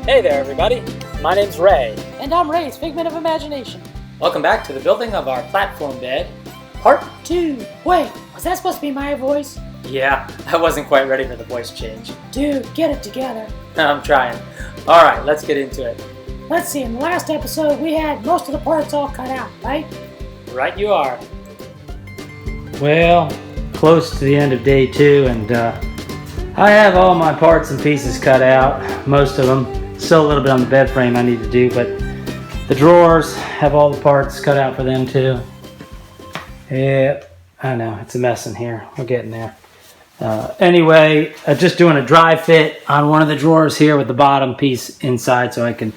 Hey there, everybody. My name's Ray. And I'm Ray's Figment of Imagination. Welcome back to the building of our platform bed, part 2. Wait, was that supposed to be my voice? Yeah, I wasn't quite ready for the voice change. Dude, get it together. I'm trying. Alright, let's get into it. Let's see, in the last episode we had most of the parts all cut out, right? Right you are. Well, close to the end of day 2, and I have all my parts and pieces cut out, most of them. Still a little bit on the bed frame I need to do, but the drawers have all the parts cut out for them too. Yeah, I know, it's a mess in here. We're getting there. Anyway, just doing a dry fit on one of the drawers here with the bottom piece inside so I can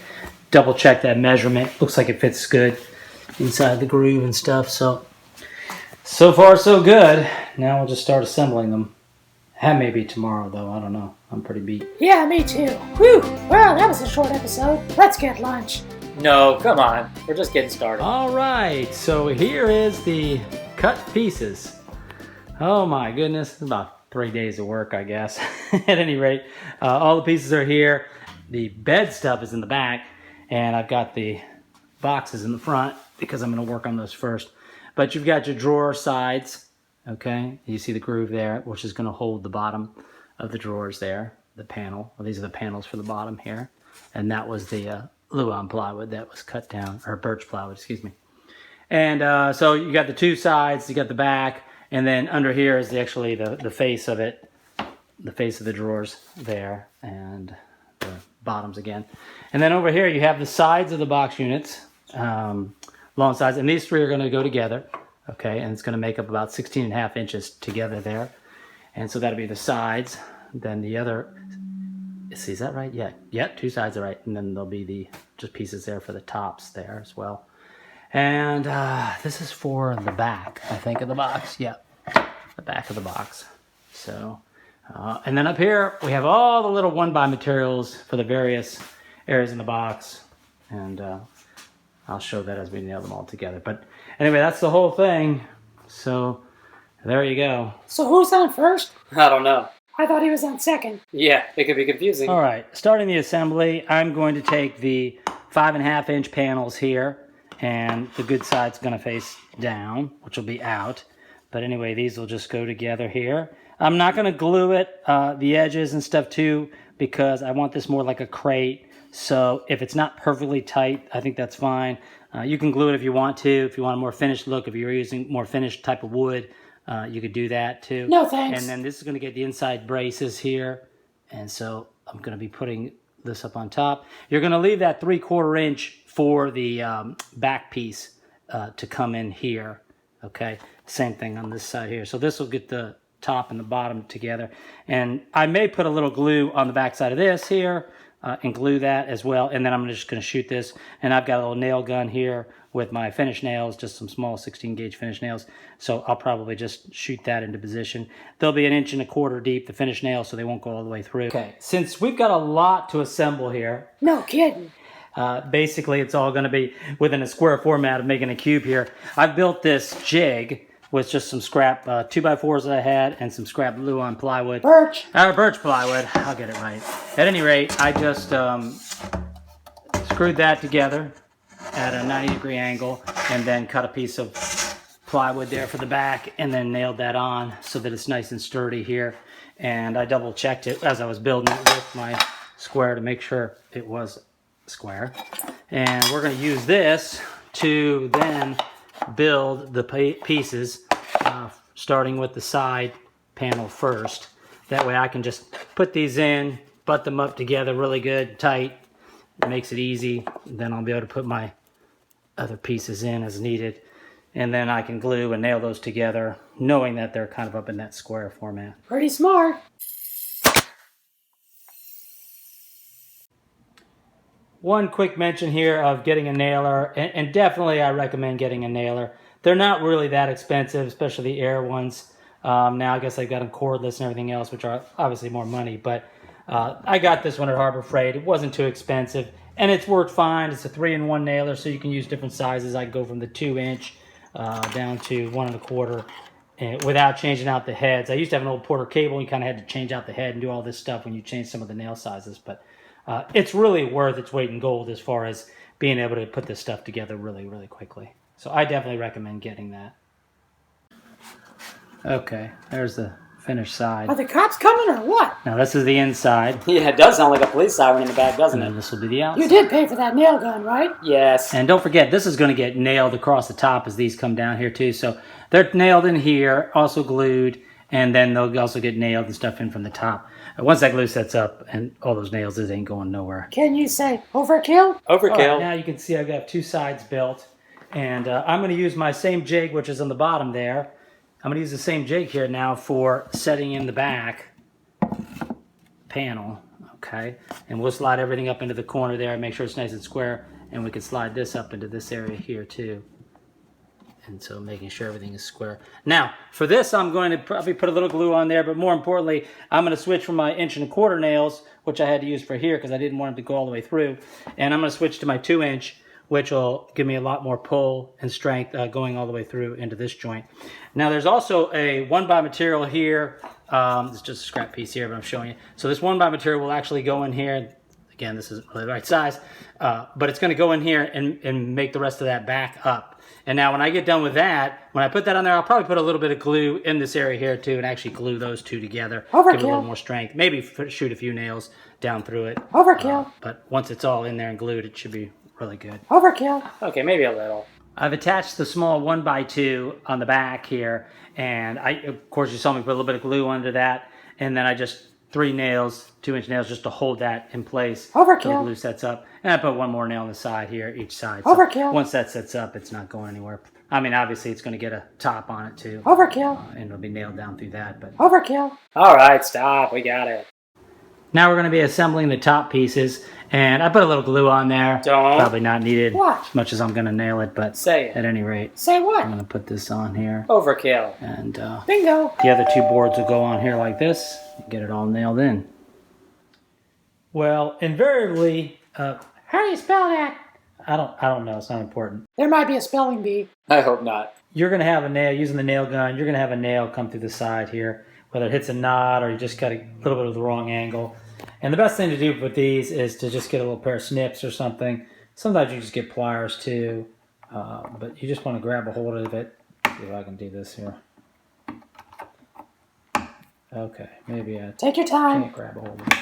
double check that measurement. Looks like it fits good inside the groove and stuff. So far so good. Now we'll just start assembling them. That may be tomorrow though, I don't know. I'm pretty beat. Yeah, me too. Whew, well, that was a short episode. Let's get lunch. No, come on. We're just getting started. Alright, so here is the cut pieces. Oh my goodness, it's about 3 days of work, I guess. At any rate, all the pieces are here. The bed stuff is in the back, and I've got the boxes in the front because I'm going to work on those first. But you've got your drawer sides, okay? You see the groove there, which is going to hold the bottom of the drawers there, the panel. Well, these are the panels for the bottom here. And that was the Luan plywood that was cut down, or birch plywood, excuse me. And so you got the two sides, you got the back, and then under here is actually the face of it, the face of the drawers there, and the bottoms again. And then over here you have the sides of the box units, long sides, and these three are going to go together, okay, and it's going to make up about 16.5 inches together there. And so that'll be the sides. Then the other, see, is that right? Yeah, yep, two sides are right. And then there'll be the just pieces there for the tops there as well. And this is for the back, I think, of the box. Yep, the back of the box. So, and then up here, we have all the little one-by materials for the various areas in the box. And I'll show that as we nail them all together. But anyway, that's the whole thing. So there you go. So who's on first? I don't know. I thought he was on second. Yeah, it could be confusing. All right, starting the assembly, I'm going to take the 5.5 inch panels here, and the good side's going to face down, which will be out. But anyway, these will just go together here. I'm not going to glue it, the edges and stuff too, because I want this more like a crate. So if it's not perfectly tight, I think that's fine. You can glue it if you want to. If you want a more finished look, if you're using more finished type of wood, you could do that too. No thanks. And then this is going to get the inside braces here. And so I'm going to be putting this up on top. You're going to leave that 3/4 inch for the back piece to come in here. Okay, same thing on this side here. So this will get the top and the bottom together. And I may put a little glue on the back side of this here and glue that as well. And then I'm just going to shoot this. And I've got a little nail gun here with my finish nails, just some small 16 gauge finish nails. So I'll probably just shoot that into position. They'll be 1.25 inches deep, the finish nails, so they won't go all the way through. Okay, since we've got a lot to assemble here. No kidding. Basically, it's all going to be within a square format of making a cube here. I've built this jig with just some scrap 2x4s that I had and some scrap Luan plywood. Birch. Birch plywood. I'll get it right. At any rate, I just screwed that together at a 90-degree angle and then cut a piece of plywood there for the back and then nailed that on so that it's nice and sturdy here. And I double checked it as I was building it with my square to make sure it was square. And we're going to use this to then build the pieces, starting with the side panel first. That way I can just put these in, butt them up together really good, tight. It makes it easy. Then I'll be able to put my other pieces in as needed. And then I can glue and nail those together, knowing that they're kind of up in that square format. Pretty smart. One quick mention here of getting a nailer, and definitely I recommend getting a nailer. They're not really that expensive, especially the air ones. Now I guess I've got them cordless and everything else, which are obviously more money, but I got this one at Harbor Freight. It wasn't too expensive, and it's worked fine. It's a 3-in-1 nailer, so you can use different sizes. I go from the 2-inch down to 1.25 without changing out the heads. I used to have an old Porter cable, and you kind of had to change out the head and do all this stuff when you change some of the nail sizes, but It's really worth its weight in gold as far as being able to put this stuff together really, really quickly. So I definitely recommend getting that. Okay, there's the finished side. Are the cops coming or what? Now this is the inside, Yeah, it does sound like a police siren in the back, doesn't and then it? this will be the outside. You did pay for that nail gun, right? Yes. And don't forget, this is going to get nailed across the top as these come down here too. So they're nailed in here, also glued, and then they'll also get nailed and stuff in from the top. Once that glue sets up and all those nails, it ain't going nowhere. Can you say overkill? Overkill. All right, now you can see I've got two sides built. And I'm going to use my same jig, which is on the bottom there. I'm going to use the same jig here now for setting in the back panel. Okay, and we'll slide everything up into the corner there, make sure it's nice and square, and we can slide this up into this area here too. And so making sure everything is square. Now, for this, I'm going to probably put a little glue on there, but more importantly, I'm going to switch from my 1¼ nails, which I had to use for here because I didn't want them to go all the way through, and I'm going to switch to my 2", which will give me a lot more pull and strength going all the way through into this joint. Now, there's also a 1x material here. It's just a scrap piece here, but I'm showing you. So this 1x material will actually go in here. Again, this isn't really the right size, but it's going to go in here and make the rest of that back up. And now when I get done with that, when I put that on there, I'll probably put a little bit of glue in this area here too and actually glue those two together. Overkill. Give it a little more strength. Maybe shoot a few nails down through it. Overkill. But once it's all in there and glued, it should be really good. Overkill. Okay, maybe a little. I've attached the small 1x2 on the back here, and of course you saw me put a little bit of glue under that, and then I just 3 nails, 2" nails, just to hold that in place. Overkill. So the glue sets up, and I put 1 more nail on the side here, each side. Overkill. So once that sets up, it's not going anywhere. I mean, obviously it's going to get a top on it too, Overkill. and it'll be nailed down through that. But Overkill. All right, stop. We got it. now we're going to be assembling the top pieces, and I put a little glue on there. Don't. Probably not needed What? as much as I'm going to nail it, but Say it. at any rate, Say I'm what? going to put this on here. Overkill. And Bingo. the other 2 boards will go on here like this. Get it all nailed in. Well, invariably, How do you spell that? I don't know. It's not important. There might be a spelling bee. I hope not. You're going to have a nail, using the nail gun, you're going to have a nail come through the side here, whether it hits a knot or you just got a little bit of the wrong angle. And the best thing to do with these is to just get a little pair of snips or something. Sometimes you just get pliers too, but you just want to grab a hold of it. See if I can do this here. Okay, maybe I Take your time. can't grab a hold of it.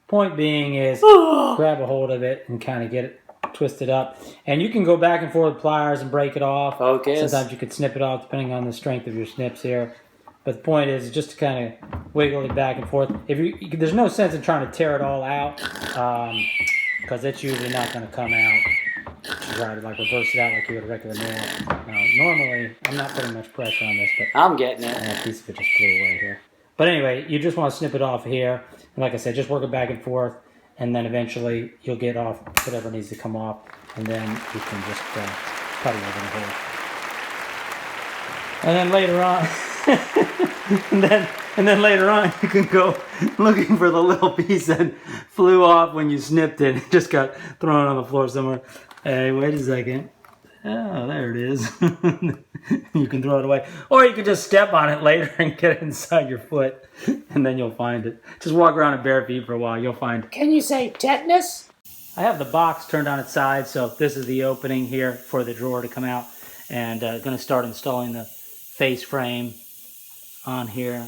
Point being is grab a hold of it and kind of get it twisted up. And you can go back and forth with pliers and break it off. Focus. Sometimes you could snip it off depending on the strength of your snips here. But the point is just to kind of wiggle it back and forth. There's no sense in trying to tear it all out because it's usually not going to come out. Try to like reverse it out like you would a regular nail. Now, normally, I'm not putting much pressure on this, but I'm getting it. a piece of it just flew away here. But anyway, you just want to snip it off here. And like I said, just work it back and forth. And then eventually you'll get off whatever needs to come off. And then you can just cut it over the hole. And then later on, and then later on you can go looking for the little piece that flew off when you snipped it. It just got thrown on the floor somewhere. Hey, wait a second. Oh, there it is. You can throw it away. Or you can just step on it later and get it inside your foot. And then you'll find it. Just walk around in bare feet for a while. You'll find it. Can you say tetanus? I have the box turned on its side. So this is the opening here for the drawer to come out. And going to start installing the face frame on here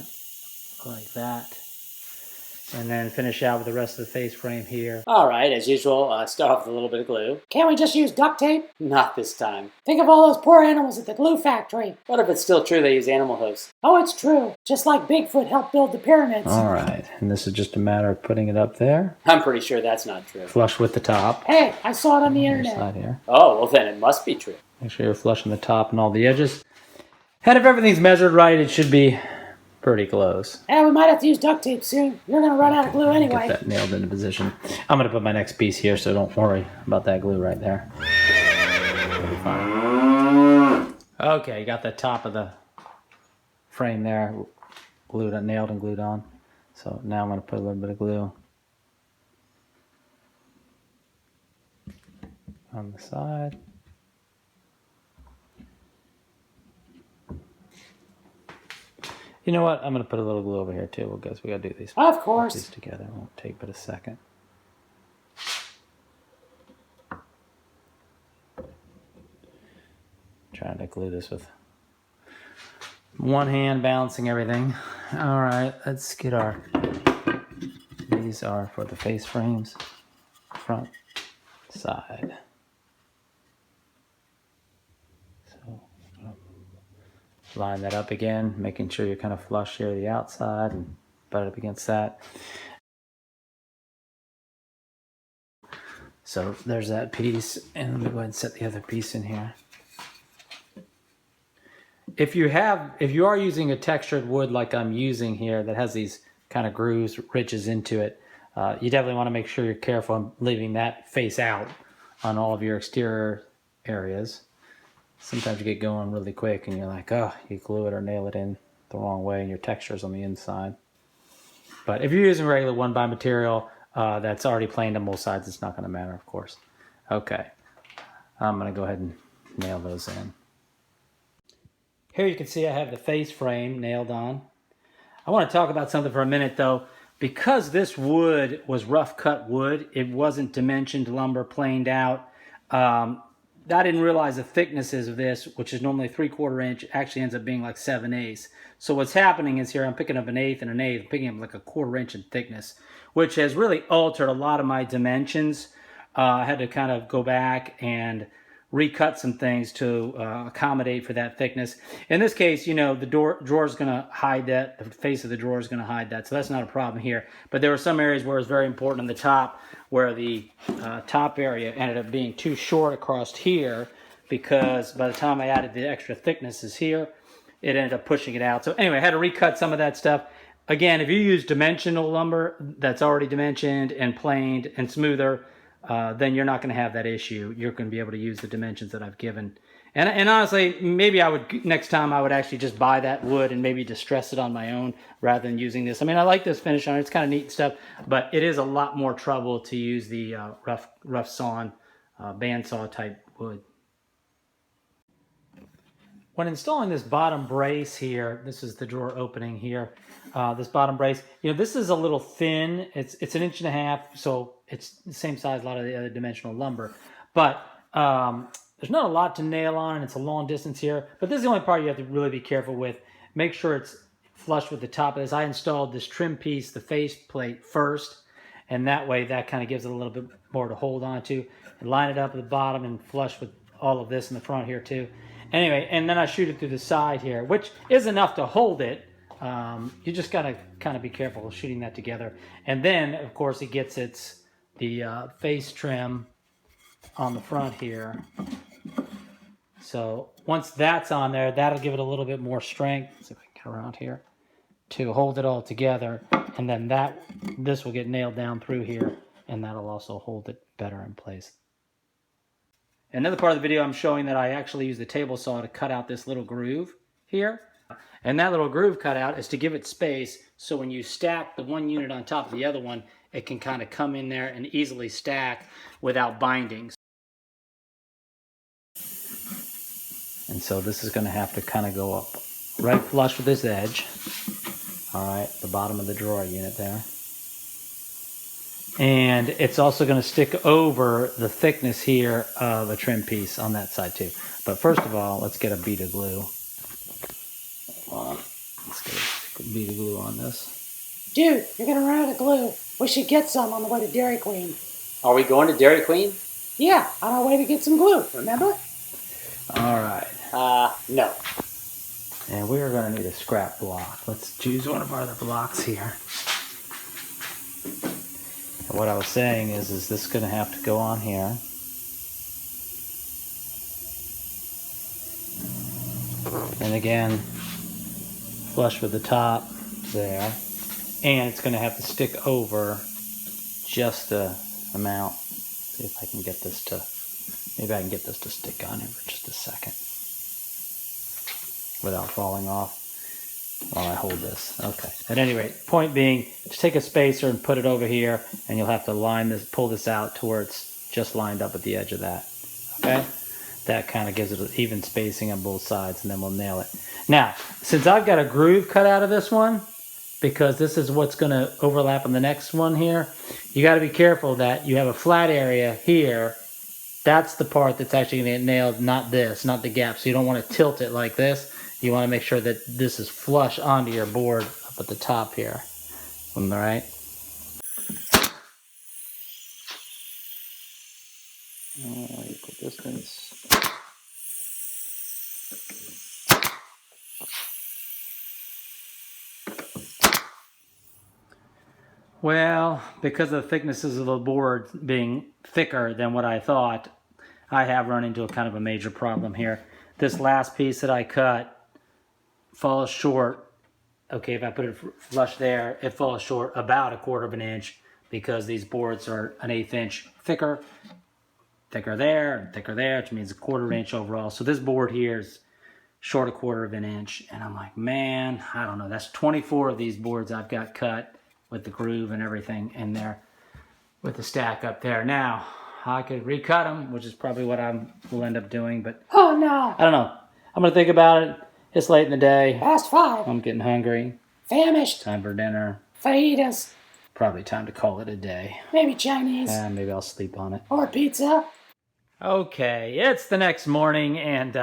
like that. And then finish out with the rest of the face frame here. All right, as usual, start off with a little bit of glue. Can't we just use duct tape? Not this time. Think of all those poor animals at the glue factory. What if it's still true they use animal hooves? Oh, it's true. Just like Bigfoot helped build the pyramids. All right, and this is just a matter of putting it up there, I'm pretty sure that's not true. flush with the top. Hey, I saw it on the Other internet. side here. Oh, well then it must be true. Make sure you're flushing the top and all the edges. And if everything's measured right, it should be pretty close. Hey, we might have to use duct tape soon. You're going to run out of glue Get anyway. that nailed into position. I'm going to put my next piece here, so don't worry about that glue right there. It'll be fine. Okay, got the top of the frame there nailed and glued on. So now I'm going to put a little bit of glue on the side. You know what? I'm going to put a little glue over here too because we got to do these. Of Put course. these together. It won't take but a second. Trying to glue this with one hand, balancing everything. All right, let's get our, these are for the face frames, front, side. So line that up again, making sure you're kind of flush here to the outside and butt it up against that. So there's that piece, and let me go ahead and set the other piece in here. If you are using a textured wood like I'm using here that has these kind of grooves, ridges into it, you definitely want to make sure you're careful on leaving that face out on all of your exterior areas. Sometimes you get going really quick and you're like, oh, you glue it or nail it in the wrong way and your texture's on the inside. But if you're using regular 1x material that's already planed on both sides, it's not going to matter, of course. Okay, I'm going to go ahead and nail those in. Here you can see I have the face frame nailed on. I want to talk about something for a minute though. Because this wood was rough cut wood, it wasn't dimensioned lumber planed out. I didn't realize the thicknesses of this, which is normally 3/4 inch, actually ends up being like 7/8. So what's happening is here I'm picking up 1/8 and 1/8, I'm picking up like 1/4 inch in thickness, which has really altered a lot of my dimensions. I had to kind of go back and recut some things to accommodate for that thickness. In this case, you know, the drawer is going to hide that. The face of the drawer is going to hide that. So that's not a problem here. But there were some areas where it's very important on the top, where the top area ended up being too short across here, because by the time I added the extra thicknesses here, it ended up pushing it out. So anyway, I had to recut some of that stuff. Again, if you use dimensional lumber that's already dimensioned and planed and smoother, then you're not going to have that issue. You're going to be able to use the dimensions that I've given. And honestly, maybe I would, next time I would actually just buy that wood and maybe distress it on my own rather than using this. I mean, I like this finish on it. It's kind of neat stuff, but it is a lot more trouble to use the rough sawn, bandsaw type wood. When installing this bottom brace here, this is the drawer opening here, this bottom brace, you know, this is a little thin. It's 1.5 inches, so it's the same size as a lot of the other dimensional lumber. But there's not a lot to nail on, and it's a long distance here. But this is the only part you have to really be careful with. Make sure it's flush with the top of this. I installed this trim piece, the face plate first, and that way that kind of gives it a little bit more to hold on to. And line it up at the bottom and flush with all of this in the front here too. Anyway, and then I shoot it through the side here, which is enough to hold it. You just got to kind of be careful shooting that together. And then, of course, it gets the face trim on the front here. So once that's on there, that'll give it a little bit more strength. Let's see if I can get around here to hold it all together. And then this will get nailed down through here, and that'll also hold it better in place. Another part of the video, I'm showing that I actually use the table saw to cut out this little groove here. And that little groove cutout is to give it space, so when you stack the one unit on top of the other one, it can kind of come in there and easily stack without binding. And so this is going to have to kind of go up right flush with this edge. All right, the bottom of the drawer unit there. And it's also going to stick over the thickness here of a trim piece on that side too. But first of all, let's get a bead of glue. Hold on. Let's get a bead of glue on this. Dude, you're gonna run out of glue. We should get some on the way to Dairy Queen. Are we going to Dairy Queen? Yeah, on our way to get some glue, remember? All right. No. And we're going to need a scrap block. Let's choose one of our other blocks here. And what I was saying is this is going to have to go on here. And again, flush with the top there. And it's going to have to stick over just the amount. See if I can get this to, maybe I can get this to stick on here for just a second without falling off while I hold this. Okay. At any rate, point being, just take a spacer and put it over here, and you'll have to line this, pull this out to where it's just lined up at the edge of that. Okay? That kind of gives it an even spacing on both sides, and then we'll nail it. Now, since I've got a groove cut out of this one, because this is what's going to overlap on the next one here, you got to be careful that you have a flat area here That's the part that's actually going to get nailed, not this, not the gap. So you don't want to tilt it like this. You want to make sure that this is flush onto your board up at the top here. All right. Equal distance. Well, because of the thicknesses of the board being thicker than what I thought, I have run into a kind of a major problem here. This last piece that I cut falls short. Okay, if I put it flush there, it falls short about 1/4 of an inch because these boards are an 1/8 inch thicker. Thicker there and thicker there, which means 1/4 inch overall. So this board here is short 1/4 of an inch. And I'm like, man, I don't know. That's 24 of these boards I've got cut with the groove and everything in there with the stack up there. Now, I could recut them, which is probably what I will end up doing, but Oh no. I don't know. I'm going to think about it. It's late in the day. Past 5. I'm getting hungry. Famished. Time for dinner. Fajitas. Probably time to call it a day. Maybe Chinese. Maybe I'll sleep on it. Or pizza. Okay, it's the next morning and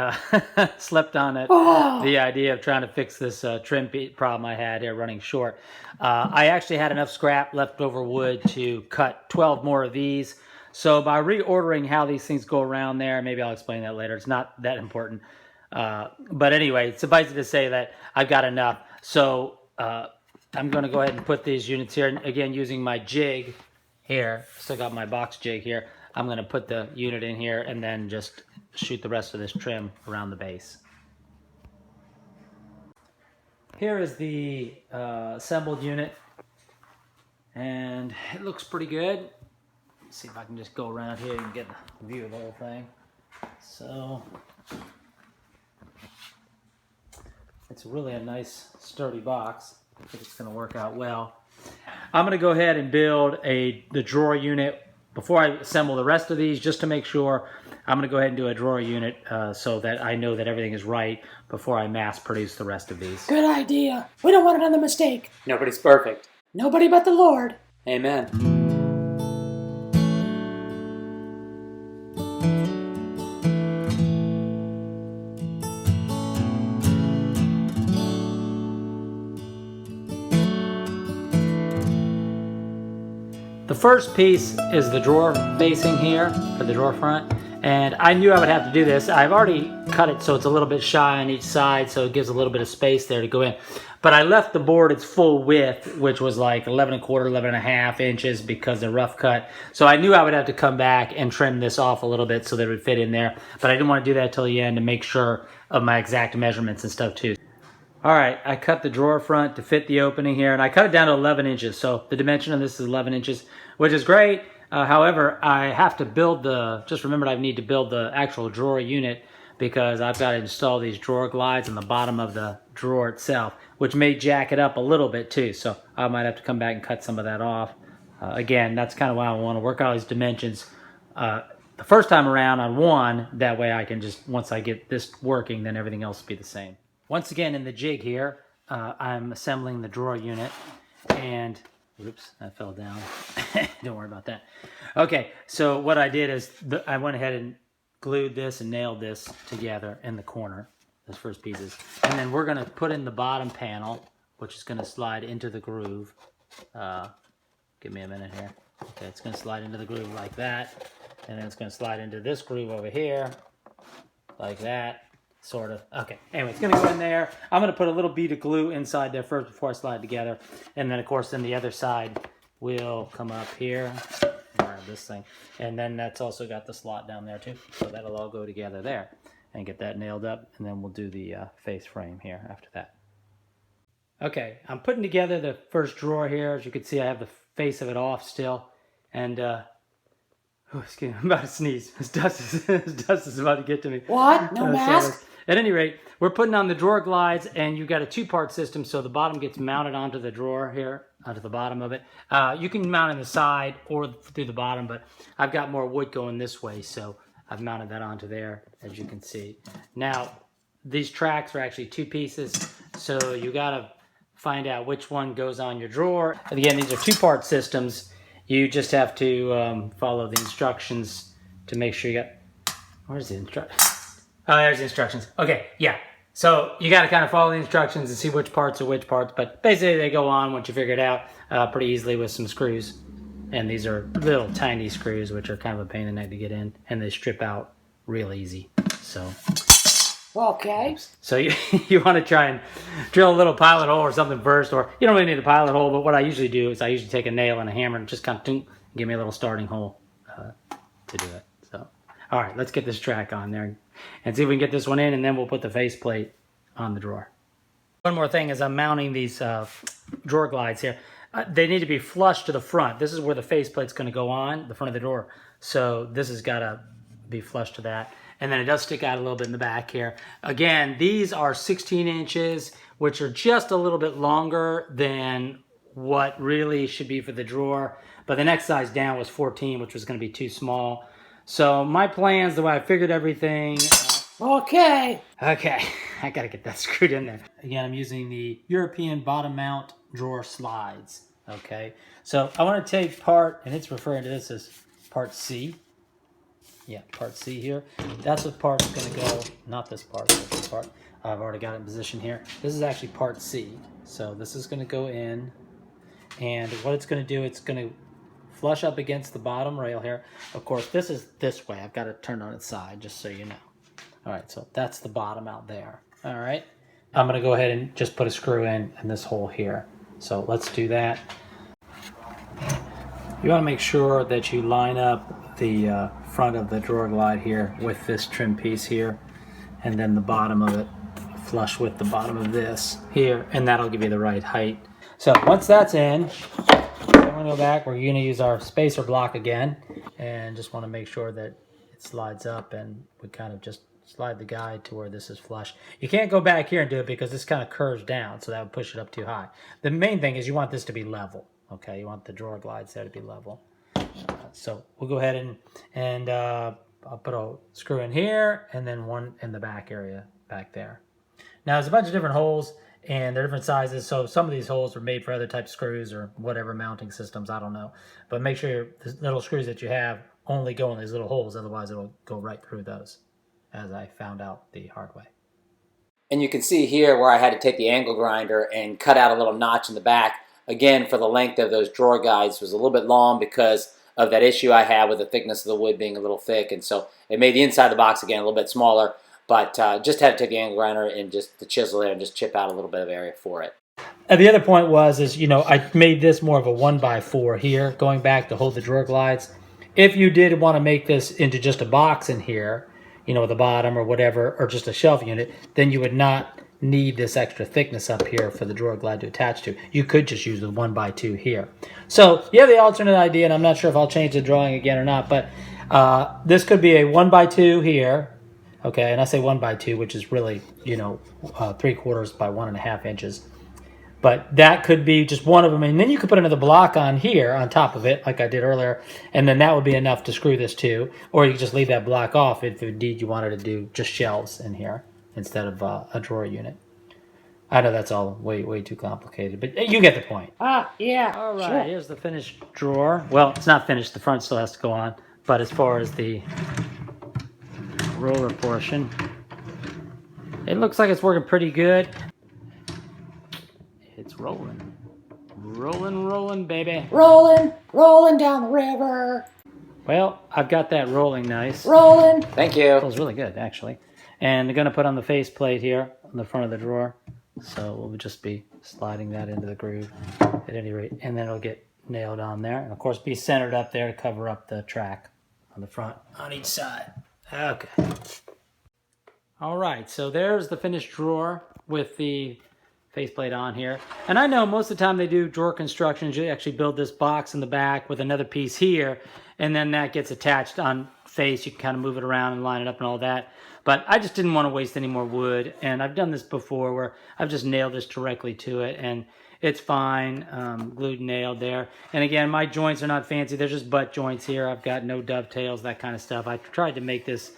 slept on it. Oh. The idea of trying to fix this trim problem I had here running short. I actually had enough scrap leftover wood to cut 12 more of these. So by reordering how these things go around there, maybe I'll explain that later. It's not that important. But anyway, suffice it to say that I've got enough. So I'm going to go ahead and put these units here. And again, using my jig here. Still got my box jig here. I'm going to put the unit in here and then just shoot the rest of this trim around the base. Here is the assembled unit, and it looks pretty good. Let's see if I can just go around here and get a view of the whole thing. So it's really a nice sturdy box. I think it's going to work out well. I'm going to go ahead and build the drawer unit before I assemble the rest of these, just to make sure. I'm going to go ahead and do a drawer unit so that I know that everything is right before I mass produce the rest of these. Good idea. We don't want another mistake. Nobody's perfect. Nobody but the Lord. Amen. The first piece is the drawer facing here, for the drawer front, and I knew I would have to do this. I've already cut it so it's a little bit shy on each side, so it gives a little bit of space there to go in. But I left the board its full width, which was like 11 1/4, 11 1/2 inches because they're rough cut. So I knew I would have to come back and trim this off a little bit so that it would fit in there. But I didn't want to do that till the end to make sure of my exact measurements and stuff too. All right, I cut the drawer front to fit the opening here, and I cut it down to 11 inches. So the dimension of this is 11 inches, which is great. However, I have to build just remembered I need to build the actual drawer unit because I've got to install these drawer glides on the bottom of the drawer itself, which may jack it up a little bit too. So I might have to come back and cut some of that off. Again, that's kind of why I want to work out these dimensions the first time around on one. That way I can just, once I get this working, then everything else will be the same. Once again in the jig here, I'm assembling the drawer unit, and oops, that fell down. Don't worry about that. Okay, so what I did is I went ahead and glued this and nailed this together in the corner, those first pieces. And then we're going to put in the bottom panel, which is going to slide into the groove. Give me a minute here. Okay, it's going to slide into the groove like that. And then it's going to slide into this groove over here, like that. Sort of. Okay, anyway, it's going to go in there. I'm going to put a little bead of glue inside there first before I slide it together. And then, of course, then the other side will come up here. Grab this thing. And then that's also got the slot down there, too. So that'll all go together there and get that nailed up. And then we'll do the face frame here after that. Okay, I'm putting together the first drawer here. As you can see, I have the face of it off still. And, oh, excuse me, I'm about to sneeze. This dust is about to get to me. What? No mask? At any rate, we're putting on the drawer glides, and you've got a two-part system, so the bottom gets mounted onto the drawer here, onto the bottom of it. You can mount on the side or through the bottom, but I've got more wood going this way, so I've mounted that onto there, as you can see. Now, these tracks are actually two pieces, so you got to find out which one goes on your drawer. And again, these are two-part systems. You just have to follow the instructions to make sure you got Where's the instructions? Oh, there's the instructions. Okay, yeah. So you got to kind of follow the instructions and see which parts are which parts. But basically they go on once you figure it out pretty easily with some screws. And these are little tiny screws, which are kind of a pain in the neck to get in. And they strip out real easy. So... Okay. So you want to try and drill a little pilot hole or something first, or you don't really need a pilot hole, but what I usually do is I usually take a nail and a hammer and just kind of give me a little starting hole to do it. So, all right, let's get this track on there and see if we can get this one in, and then we'll put the faceplate on the drawer. One more thing is I'm mounting these drawer glides here. They need to be flush to the front. This is where the faceplate's going to go on, the front of the drawer. So this has got to be flush to that. And then it does stick out a little bit in the back here. Again, these are 16 inches, which are just a little bit longer than what really should be for the drawer. But the next size down was 14, which was going to be too small. So my plans, the way I figured everything... Okay, I got to get that screwed in there. Again, I'm using the European bottom mount drawer slides. Okay, so I want to take part, and it's referring to this as part C. Yeah, part C here. That's what part's going to go, not this part, but this part. I've already got it in position here. This is actually part C. So this is going to go in, and what it's going to do, it's going to flush up against the bottom rail here. Of course, this is this way. I've got it turned on its side, just so you know. All right, so that's the bottom out there. All right, I'm going to go ahead and just put a screw in this hole here. So let's do that. You want to make sure that you line up the front of the drawer glide here with this trim piece here, and then the bottom of it flush with the bottom of this here, and that'll give you the right height. So once that's in, we're going to go back. We're going to use our spacer block again, and just want to make sure that it slides up, and we kind of just slide the guide to where this is flush. You can't go back here and do it because this kind of curves down, so that would push it up too high. The main thing is you want this to be level. Okay, you want the drawer glides there to be level. So we'll go ahead and I'll put a screw in here and then one in the back area back there. Now there's a bunch of different holes and they're different sizes. So some of these holes are made for other types of screws or whatever mounting systems, I don't know. But make sure the little screws that you have only go in these little holes, otherwise it'll go right through those, as I found out the hard way. And you can see here where I had to take the angle grinder and cut out a little notch in the back. Again, for the length of those drawer guides was a little bit long because of that issue I had with the thickness of the wood being a little thick. And so it made the inside of the box, again, a little bit smaller. But just had to take the angle grinder and just the chisel there and just chip out a little bit of area for it. And the other point is, you know, I made this more of a 1x4 here, going back to hold the drawer glides. If you did want to make this into just a box in here, you know, the bottom or whatever, or just a shelf unit, then you would not need this extra thickness up here for the drawer glide to attach to. You could just use the 1x2 here. So you have the alternate idea, and I'm not sure if I'll change the drawing again or not, but this could be a 1x2 here, okay, and I say 1x2, which is really, you know, 3/4 by 1.5 inches. But that could be just one of them, and then you could put another block on here on top of it, like I did earlier, and then that would be enough to screw this to, or you could just leave that block off if indeed you wanted to do just shelves in here instead of a drawer unit. I know that's all way too complicated, but you get the point. Yeah. All right, Sure. here's the finished drawer. Well, it's not finished. The front still has to go on. But as far as the roller portion, it looks like it's working pretty good. It's rolling. Rolling, baby. Rolling down the river. Well, I've got that rolling nice. Rolling. Thank you. Feels really good, actually. And I'm going to put on the faceplate here on the front of the drawer. So we'll just be sliding that into the groove at any rate. And then it'll get nailed on there. And of course, be centered up there to cover up the track on the front on each side. Okay. All right, so there's the finished drawer with the faceplate on here. And I know most of the time they do drawer constructions, you actually build this box in the back with another piece here, and then that gets attached on face. You can kind of move it around and line it up and all that. But I just didn't want to waste any more wood, and I've done this before where I've just nailed this directly to it, and it's fine, glued and nailed there. And again, my joints are not fancy. They're just butt joints here. I've got no dovetails, that kind of stuff. I tried to make this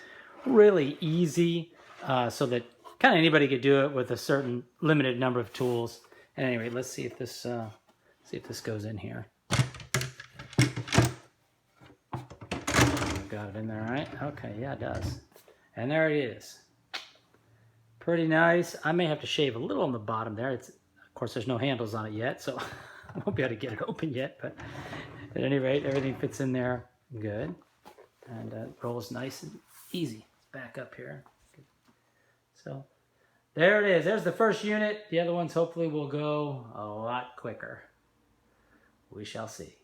really easy so that kind of anybody could do it with a certain limited number of tools. At any rate, let's see if this goes in here. Got it in there, all right? Okay, yeah, it does. And there it is. Pretty nice. I may have to shave a little on the bottom there. Of course, there's no handles on it yet, so I won't be able to get it open yet. But at any rate, everything fits in there good. And it rolls nice and easy. Back up here. So there it is. There's the first unit. The other ones hopefully will go a lot quicker. We shall see.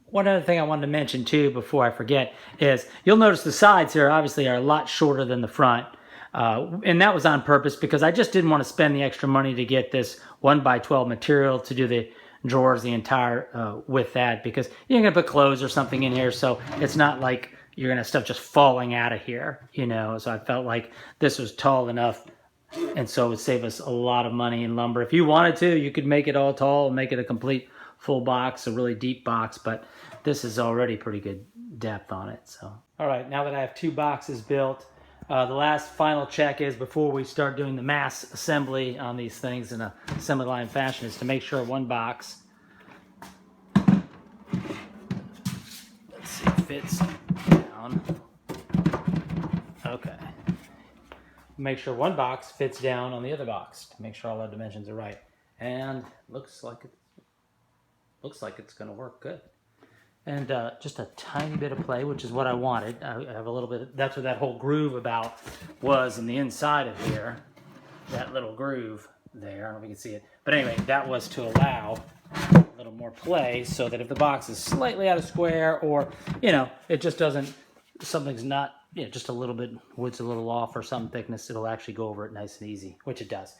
One other thing I wanted to mention too before I forget is you'll notice the sides here obviously are a lot shorter than the front. And that was on purpose because I just didn't want to spend the extra money to get this 1x12 material to do the drawers the entire with that, because you're going to put clothes or something in here, so it's not like you're going to have stuff just falling out of here, you know. So I felt like this was tall enough, and so it would save us a lot of money in lumber. If you wanted to, you could make it all tall and make it a complete full box, a really deep box, but this is already pretty good depth on it. So all right, now that I have 2 boxes built, the last final check is before we start doing the mass assembly on these things in a assembly line fashion is to make sure one box, let's see, fits down. Okay. Make sure one box fits down on the other box to make sure all our dimensions are right. And looks like it's going to work good. And just a tiny bit of play, which is what I wanted. I have a little bit, that's what that whole groove about was in the inside of here. That little groove there, I don't know if you can see it. But anyway, that was to allow a little more play so that if the box is slightly out of square or, you know, it just doesn't, something's not, you know, just a little bit, wood's a little off or some thickness, it'll actually go over it nice and easy, which it does.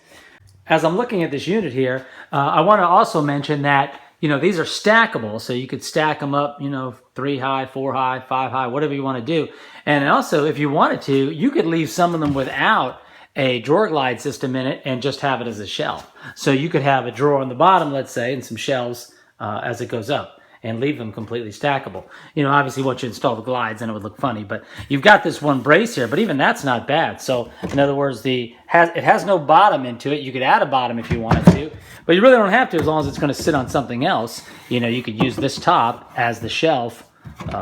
As I'm looking at this unit here, I want to also mention that, you know, these are stackable, so you could stack them up, you know, 3 high, 4 high, 5 high, whatever you want to do. And also, if you wanted to, you could leave some of them without a drawer glide system in it and just have it as a shelf. So you could have a drawer on the bottom, let's say, and some shelves as it goes up, and leave them completely stackable. You know, obviously once you install the glides, then it would look funny, but you've got this one brace here, but even that's not bad. So in other words, it has no bottom into it. You could add a bottom if you wanted to, but you really don't have to as long as it's going to sit on something else. You know, you could use this top as the shelf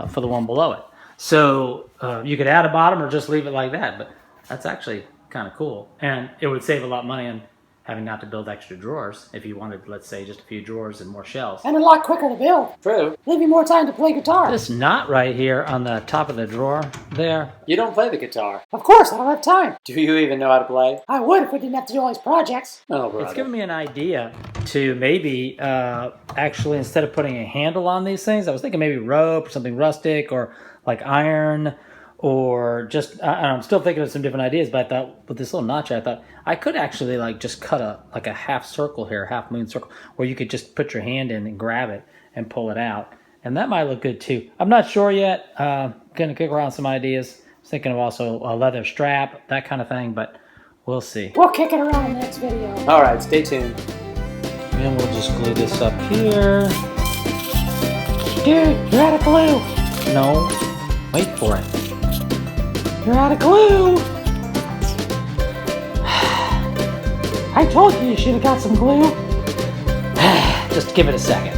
for the one below it. So you could add a bottom or just leave it like that, but that's actually kind of cool. And it would save a lot of money on having not to build extra drawers if you wanted, let's say, just a few drawers and more shelves. And a lot quicker to build. True. Leave you more time to play guitar. This knot right here on the top of the drawer there. You don't play the guitar. Of course, I don't have time. Do you even know how to play? I would if we didn't have to do all these projects. Oh, brother. It's given me an idea to maybe actually, instead of putting a handle on these things, I was thinking maybe rope or something rustic or like iron, or just, I'm still thinking of some different ideas, but I thought with this little notch, I thought I could actually like just cut a half circle here, half moon circle, where you could just put your hand in and grab it and pull it out. And that might look good too. I'm not sure yet. Gonna kick around some ideas. I was thinking of also a leather strap, that kind of thing, but we'll see. We'll kick it around in the next video. All right, stay tuned. And we'll just glue this up here. Dude, you're out of glue. No, wait for it. You're out of glue. I told you should have got some glue. Just give it a second.